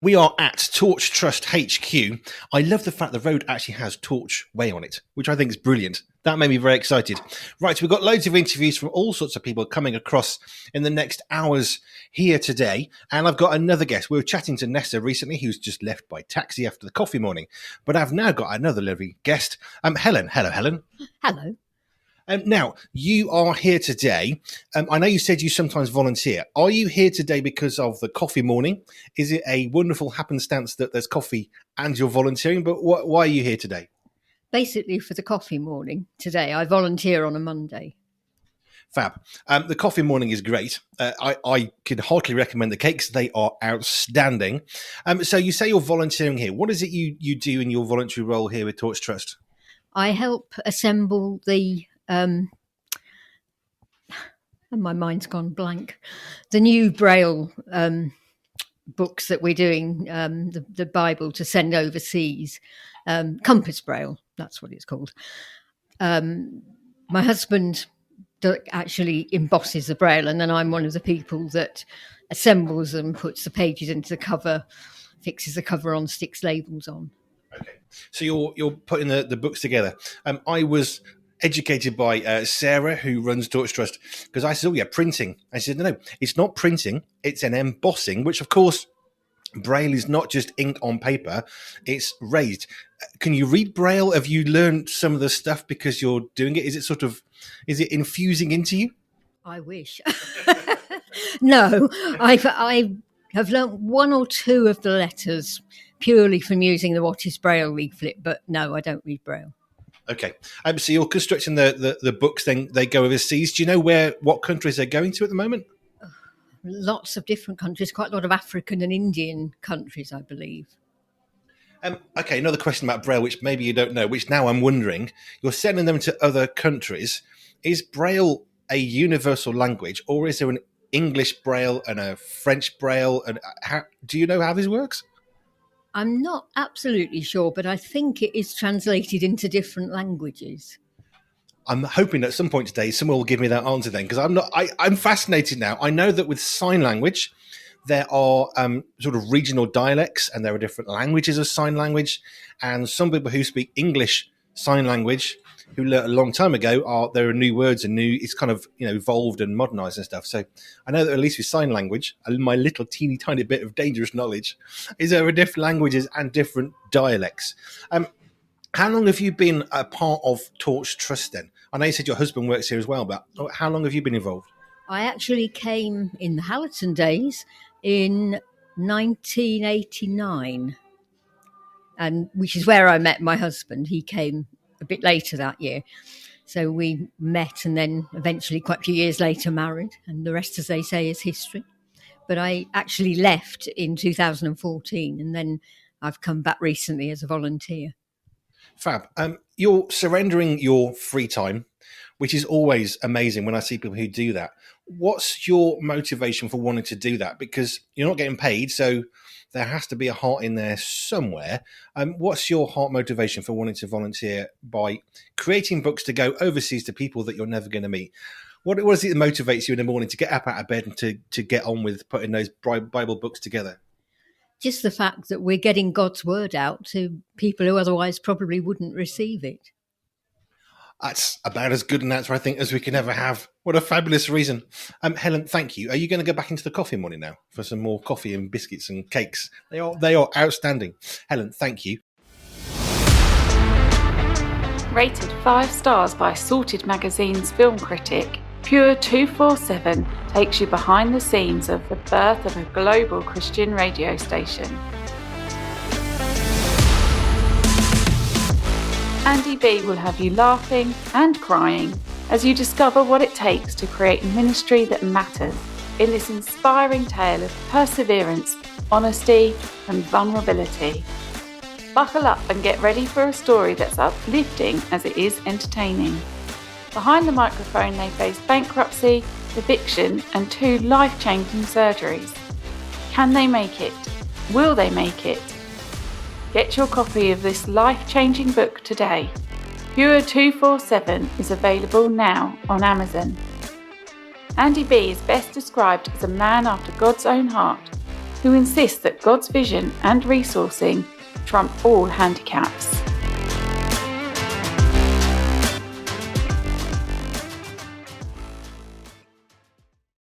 We are at Torch Trust HQ. I love the fact the road actually has Torch Way on it, which I think is brilliant. That made me very excited. Right, we've got loads of interviews from all sorts of people coming across in the next hours here today. And I've got another guest. We were chatting to Nessa recently, who's just left by taxi after the coffee morning. But I've now got another lovely guest, Helen. Hello, Helen. Hello. Now, you are here today. I know you said you sometimes volunteer. Are you here today because of the coffee morning? Is it a wonderful happenstance that there's coffee and you're volunteering? But why are you here today? Basically for the coffee morning today. I volunteer on a Monday. Fab. The coffee morning is great. I can heartily recommend the cakes. They are outstanding. So you say you're volunteering here. What is it you do in your voluntary role here with Torch Trust? I help assemble the... and my mind's gone blank. The new Braille books that we're doing, the Bible to send overseas, Compass Braille, that's what it's called. My husband actually embosses the Braille, and then I'm one of the people that assembles them, puts the pages into the cover, fixes the cover on, sticks labels on. Okay, so you're putting the books together. I was educated by Sarah, who runs Torch Trust, because I said, oh yeah, printing. I said, no, it's not printing, it's an embossing, which of course, Braille is not just ink on paper, it's raised. Can you read Braille? Have you learned some of the stuff because you're doing it? Is it infusing into you? I wish. No, I have learnt one or two of the letters purely from using the What is Braille leaflet, but no, I don't read Braille. Okay. So you're constructing the books, then they go overseas. Do you know what countries they're going to at the moment? Lots of different countries, quite a lot of African and Indian countries, I believe. Okay, another question about Braille, which maybe you don't know, which now I'm wondering. You're sending them to other countries. Is Braille a universal language, or is there an English Braille and a French Braille? And do you know how this works? I'm not absolutely sure, but I think it is translated into different languages. I'm hoping at some point today someone will give me that answer then, because I'm fascinated now. I know that with sign language, there are sort of regional dialects and there are different languages of sign language. And some people who speak English sign language, who learned a long time ago, there are new words and it's kind of evolved and modernized and stuff. So I know that at least with sign language, my little teeny tiny bit of dangerous knowledge is there are different languages and different dialects. How long have you been a part of Torch Trust then? I know you said your husband works here as well, but how long have you been involved? I actually came in the Hallerton days in 1989, and which is where I met my husband. He came a bit later that year. So we met and then eventually quite a few years later married, and the rest, as they say, is history. But I actually left in 2014 and then I've come back recently as a volunteer. Fab. You're surrendering your free time, which is always amazing when I see people who do that. What's your motivation for wanting to do that? Because you're not getting paid, so there has to be a heart in there somewhere. What's your heart motivation for wanting to volunteer by creating books to go overseas to people that you're never going to meet? What is it that motivates you in the morning to get up out of bed and to get on with putting those Bible books together? Just the fact that we're getting God's word out to people who otherwise probably wouldn't receive it. That's about as good an answer, I think, as we can ever have. What a fabulous reason. Helen, thank you. Are you going to go back into the coffee morning now for some more coffee and biscuits and cakes? They are outstanding. Helen, thank you. Rated 5 stars by Sorted Magazine's film critic, Pure 247 takes you behind the scenes of the birth of a global Christian radio station. Andy B will have you laughing and crying as you discover what it takes to create ministry that matters in this inspiring tale of perseverance, honesty and vulnerability. Buckle up and get ready for a story that's uplifting as it is entertaining. Behind the microphone they face bankruptcy, eviction and 2 life-changing surgeries. Can they make it? Will they make it? Get your copy of this life-changing book today. Pure 247 is available now on Amazon. Andy B is best described as a man after God's own heart, who insist that God's vision and resourcing trump all handicaps.